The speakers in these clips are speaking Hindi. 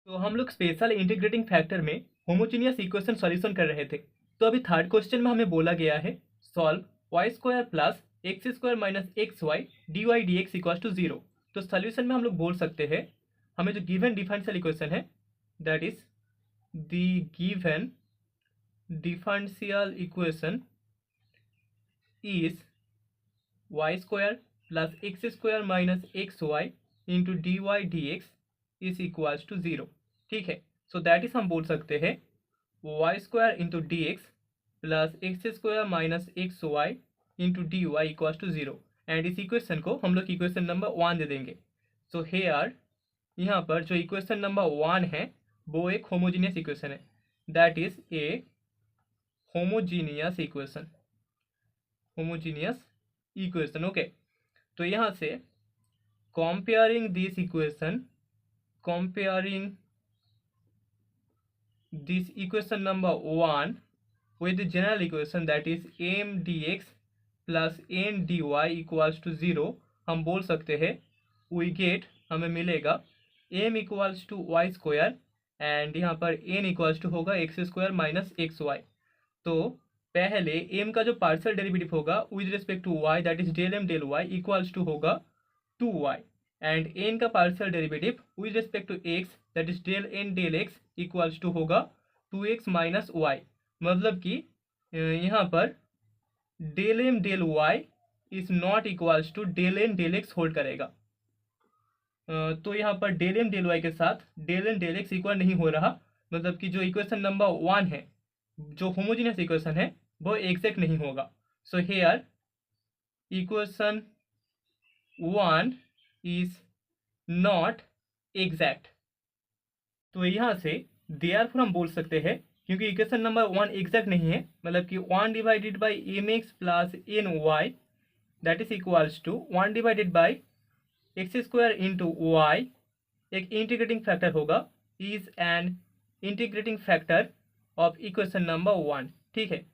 तो हम लोग स्पेशल इंटीग्रेटिंग फैक्टर में होमोजीनियस इक्वेशन सॉल्यूशन कर रहे थे। तो अभी थर्ड क्वेश्चन में हमें बोला गया है solve Y square plus x square minus x Y D Y D X equal to zero. तो सॉल्यूशन में हम लोग बोल सकते हैं हमें जो गिवन डिफरेंशियल इक्वेशन है that is the given differential equation is Y square plus x square minus x Y into D Y D X is equals to zero. ठीक है, सो दैट इज हम बोल सकते हैं Y square into d x plus x square minus x Y into D Y equals to zero. And इस इक्वेशन को हम लोग इक्वेशन नंबर 1 दे देंगे। सो हेयर यहाँ पर जो इक्वेशन नंबर 1 है वो एक होमोजीनियस इक्वेशन है, that is a homogeneous equation. Homogeneous equation okay. तो यहाँ से comparing this equation number 1 with the general equation that is m dx plus n dy equals to 0, हम बोल सकते हैं we get हमें मिलेगा m equals to y square and यहाँ पर n equals to होगा x square minus x y. तो पहले m का जो पार्शियल डेरिवेटिव होगा with respect to y that is del m del y equals to होगा 2y एंड n का partial derivative with respect to x that is del n del x equals to होगा 2x माइनस वाई। मतलब कि यहाँ पर del m del y is not equals to del n del x hold करेगा। तो यहाँ पर डेल m डेल y के साथ del n del x equal नहीं हो रहा, मतलब कि जो इक्वेशन नंबर 1 है जो होमोजीनियस इक्वेशन है वो एग्जैक्ट नहीं होगा। So here equation 1 is not exact. तो यहाँ से देयरफॉर हम बोल सकते हैं क्योंकि इक्वेशन नंबर 1 एग्जैक्ट नहीं है, मतलब कि 1 divided by m x plus n y that is equals to 1 divided by x square into y एक इंटीग्रेटिंग फैक्टर होगा, is an integrating factor of equation number 1। ठीक है,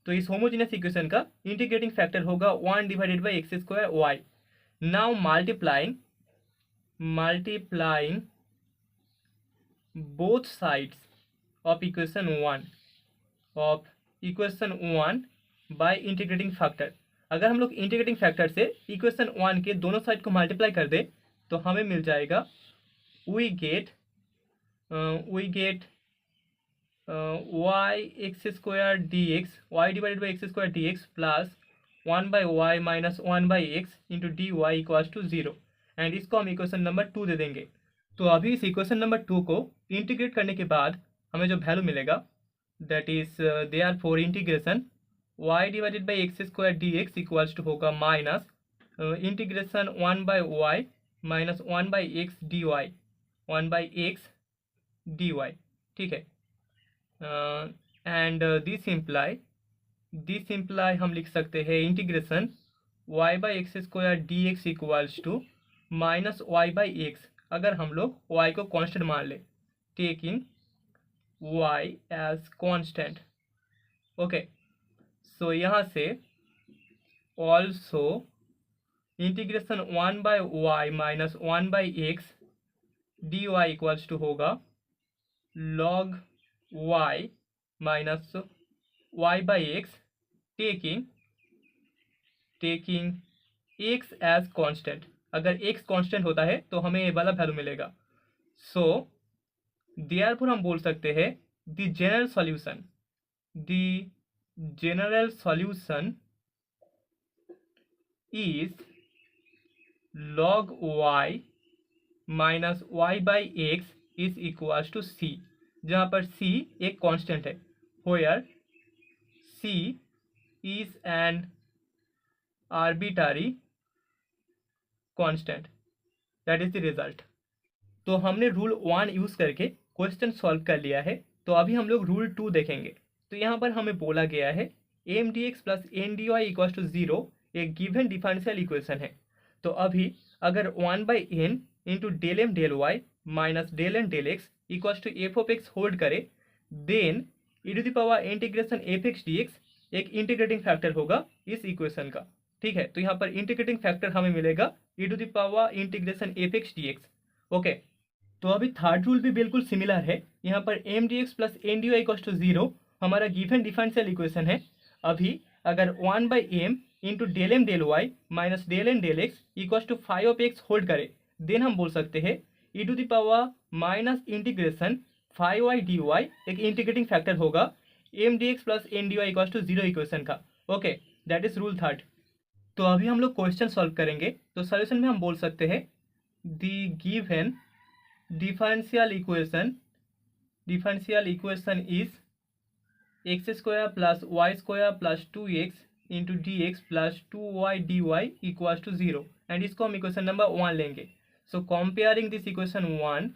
तो इस होमोजीनियस इक्वेशन का इंटीग्रेटिंग फैक्टर होगा 1 divided by x square y. Now multiplying both sides of equation 1 by integrating factor। अगर हम लोग इंटीग्रेटिंग फैक्टर से इक्वेशन 1 के दोनों साइड को मल्टीप्लाई कर दे तो हमें मिल जाएगा we get y x square dx y divided by x square dx plus 1 by y minus 1 by x into dy equals to 0 and इसको हम इक्वेशन नंबर 2 दे देंगे। तो अभी इस इक्वेशन नंबर 2 को इंटीग्रेट करने के बाद हमें जो वैल्यू मिलेगा that is therefore integration y divided by x square D X equals to होगा minus integration 1 by Y minus 1 by X D Y 1 by X D Y. ठीक है, एंड दिस इम्प्लाई हम लिख सकते हैं integration y by x square D X equals to minus Y by X. अगर हम लोग y को कांस्टेंट मान ले, taking y as constant okay. सो यहाँ से also integration 1 by Y minus 1 by X D Y equals to होगा log y minus y by X taking x as constant. अगर x कांस्टेंट होता है तो हमें ये वाला वैल्यू मिलेगा। सो देयरफॉर हम बोल सकते हैं the general solution is log y minus y by x is equals to c, जहाँ पर c एक कांस्टेंट है, where c is an arbitrary constant, that is the result. तो हमने रूल 1 यूज करके क्वेश्चन सॉल्व कर लिया है। तो अभी हम लोग रूल 2 देखेंगे। तो यहाँ पर हमें बोला गया है m d x plus N d Y equals to 0 एक गिवन डिफरेंशियल इक्वेशन है। तो अभी अगर 1 by N into del M del Y minus del N del x equals to F of X hold करे, then E to the power integration F x D X एक इंटीग्रेटिंग फैक्टर होगा इस इक्वेशन का। ठीक है, तो यहाँ पर इंटीग्रेटिंग फैक्टर हमें मिलेगा E to the power integration F x D X okay. तो अभी थर्ड रूल भी बिल्कुल सिमिलर है। यहाँ पर M d x plus N d Y equals to 0 हमारा गिवन डिफरेंशियल इक्वेशन है। अभी अगर 1/m into del M del Y minus del N del x equals to 5 hold करे, देन हम बोल सकते हैं e to the power minus integration 5y dy एक इंटीग्रेटिंग फैक्टर होगा M d x plus N d Y equals to 0 equation का। Okay, that is rule third. तो अभी हम लोग क्वेश्चन सॉल्व करेंगे। तो सॉल्यूशन में हम बोल सकते हैं the given differential equation is x square plus y square plus 2x into d x plus 2y dy equals to 0 and इसको हम इक्वेशन नंबर 1 लेंगे। So comparing this equation 1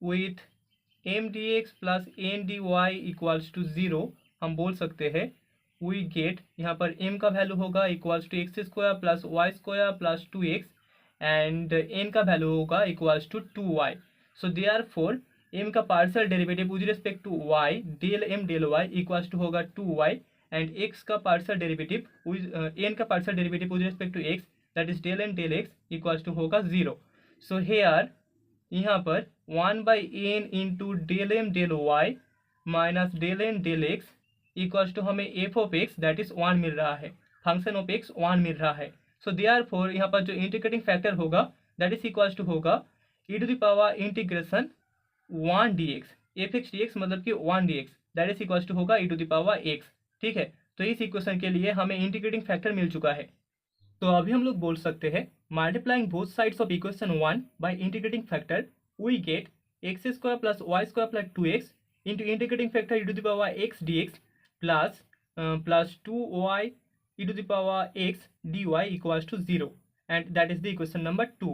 with m d x plus N d Y equals to 0 हम बोल सकते हैं वी गेट, यहाँ पर m का वैल्यू होगा equals to x square plus y square plus 2x and n का वैल्यू होगा equals to 2y। So therefore m का partial derivative with respect to y del m del y equals to होगा 2y एंड x का पार्शियल डेरिवेटिव n का partial derivative with respect to x that is del n del x equals to होगा 0। सो हेयर यहाँ पर 1/n into del m del y minus del n del x equals to हमें f of x that is 1 मिल रहा है, फंक्शन ऑफ एक्स 1 मिल रहा है। सो देयरफॉर यहाँ पर जो इंटीग्रेटिंग फैक्टर होगा दैट इज इक्वल्स टू होगा e to the power integration 1 d x, f x D x मतलब कि 1 d x that is equals to होगा e to the power x. ठीक है, तो इस इक्वेशन के लिए हमें इंटीग्रेटिंग फैक्टर मिल चुका है। तो अभी हम लोग बोल सकते हैं multiplying both sides of equation 1 by integrating factor we get x square plus y square plus 2x into integrating factor e to the power x D x plus 2y e to the power x dy equals to 0 and that is the equation number 2।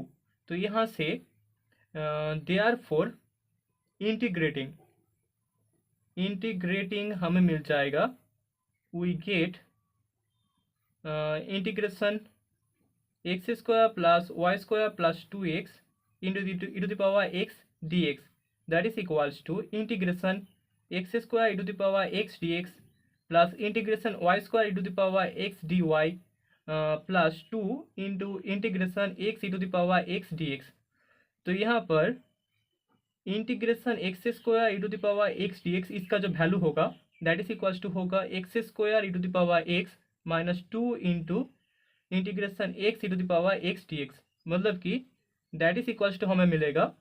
तो यहाँ से therefore इंटीग्रेटिंग हमें मिल जाएगा we get integration x square plus y square plus 2x into the e to the power x dx that is equals to इंटीग्रेशन एक्स स्क्वायर e to the power x dx plus integration y square e to the power x D y plus 2 into integration x e to the power x D x. तो यहाँ पर integration x square e to the power x D x इसका जो वैल्यू होगा दैट इज इक्वल्स टू होगा x square e to the power x minus 2 into integration x e to the power x D x, मतलब कि दैट इज इक्वल्स टू हमें मिलेगा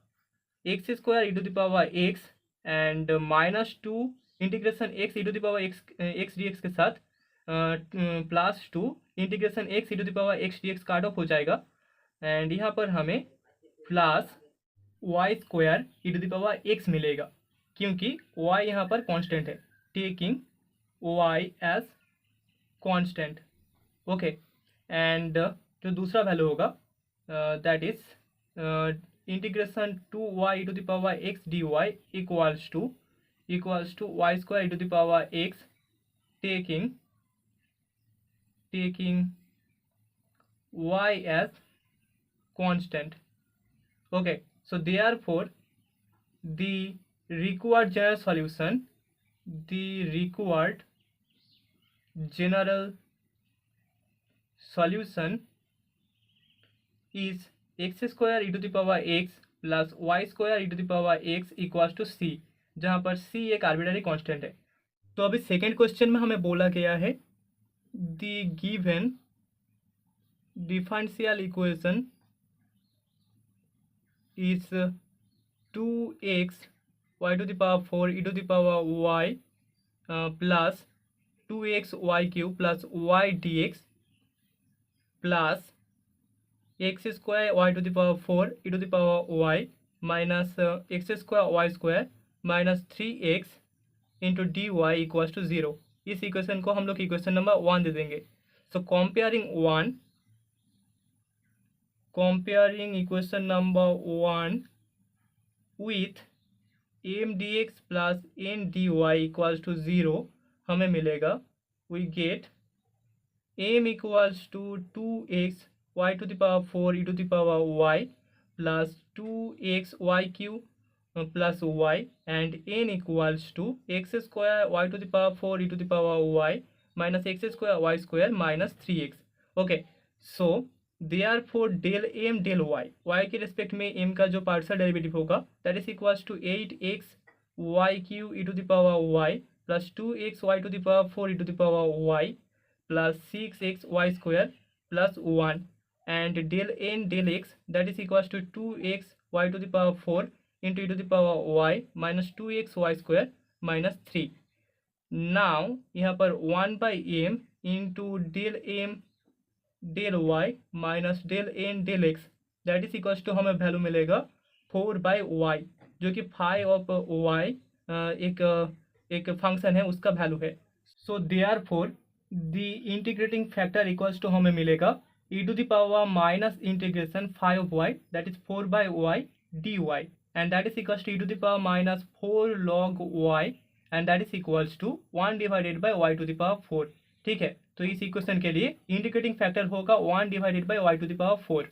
x square e to the power x and minus 2 integration x e to the power x D x के साथ plus 2 integration x e to the power x D x card off हो जाएगा एंड यहाँ पर हमें plus y square e to the power x मिलेगा क्योंकि वाई यहाँ पर कांस्टेंट है, taking y as constant. Okay, and जो दूसरा वैल्यू होगा that is integration 2y e to the power x D y equals to y square e to the power x taking y as constant। okay, so therefore the required general solution is x square e to the power x plus y square e to the power x equals to c, जहाँ पर c एक आर्बिट्ररी कांस्टेंट है। तो अभी सेकेंड क्वेश्चन में हमें बोला गया है the given differential equation is 2x y to the power 4 e to the power y plus 2x y cube plus y dx plus x square y to the power 4 e to the power y minus x square y square minus 3x into D Y equals to 0। इस इक्वेशन को हम लोग इक्वेशन नंबर 1 दे देंगे। So comparing equation number 1 with m d x plus N d Y equals to 0 हमें मिलेगा we get m equals to 2x y to the power 4 e to the power y plus 2x y cube plus y and n equals to x square y to the power 4 e to the power y minus x square y square minus 3x। okay, so therefore del M del y, y के रिस्पेक्ट में एम का जो पार्शियल डेरिवेटिव होगा that is equals to 8x y cube e to the power y plus 2x y to the power 4 e to the power y plus 6x y square plus 1 and del n del x that is equals to 2x y to the power 4 into e to the power y minus 2x y square minus 3. now यहाँ पर 1 by m into del m del y minus del n del x that is equals to हमें वैल्यू मिलेगा 4 by y जो कि फाई ऑफ y एक फंक्शन है उसका वैल्यू है. So therefore the integrating factor equals to हमें मिलेगा e to the power minus integration phi of y that is 4 by y dy and that is equals to e to the power minus 4 log y and that is equals to 1 divided by y to the power 4. ठीक है, तो इस इक्वेशन के लिए इंटीग्रेटिंग फैक्टर होगा 1 divided by y to the power 4.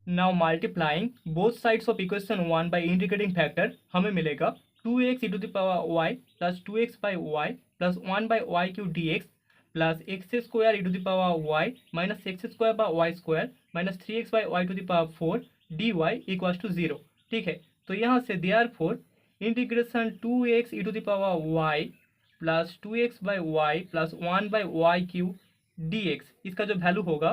now multiplying both sides of equation 1 by integrating factor हमें मिलेगा 2x e to the power y plus 2x by y plus 1 by y cube dx plus x square e to the power y minus x square by y square minus 3x by y to the power 4 d Y equals to 0. ठीक है, तो यहाँ से therefore integration 2x e to the power y plus 2x by y plus 1 by y cube d x इसका जो वैल्यू होगा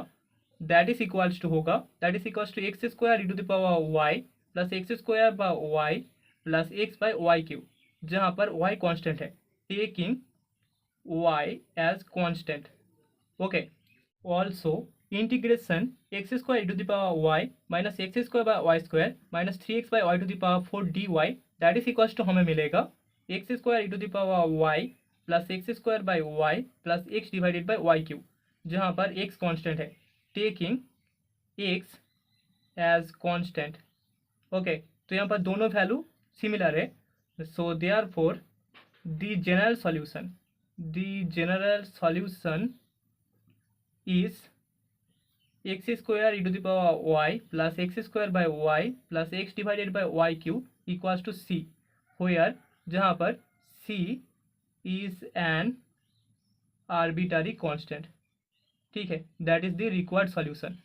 that is equals to x square e to the power y plus x square by y plus x by y cube जहाँ पर वाई कॉन्स्टेंट है taking y as constant. okay, also integration x square e to the power y minus x square by y square minus 3x by y to the power 4 dy that is equals to हमें मिलेगा x square e to the power y plus x square by y plus x divided by y cube जहाँ पर x constant है taking x as constant. okay, तो यहाँ पर दोनों वैल्यू सिमिलर है. so therefore the general solution is x square e to the power y plus x square by y plus x divided by y cube equals to c where जहाँ पर c is an arbitrary constant. ठीक है, that is the required solution.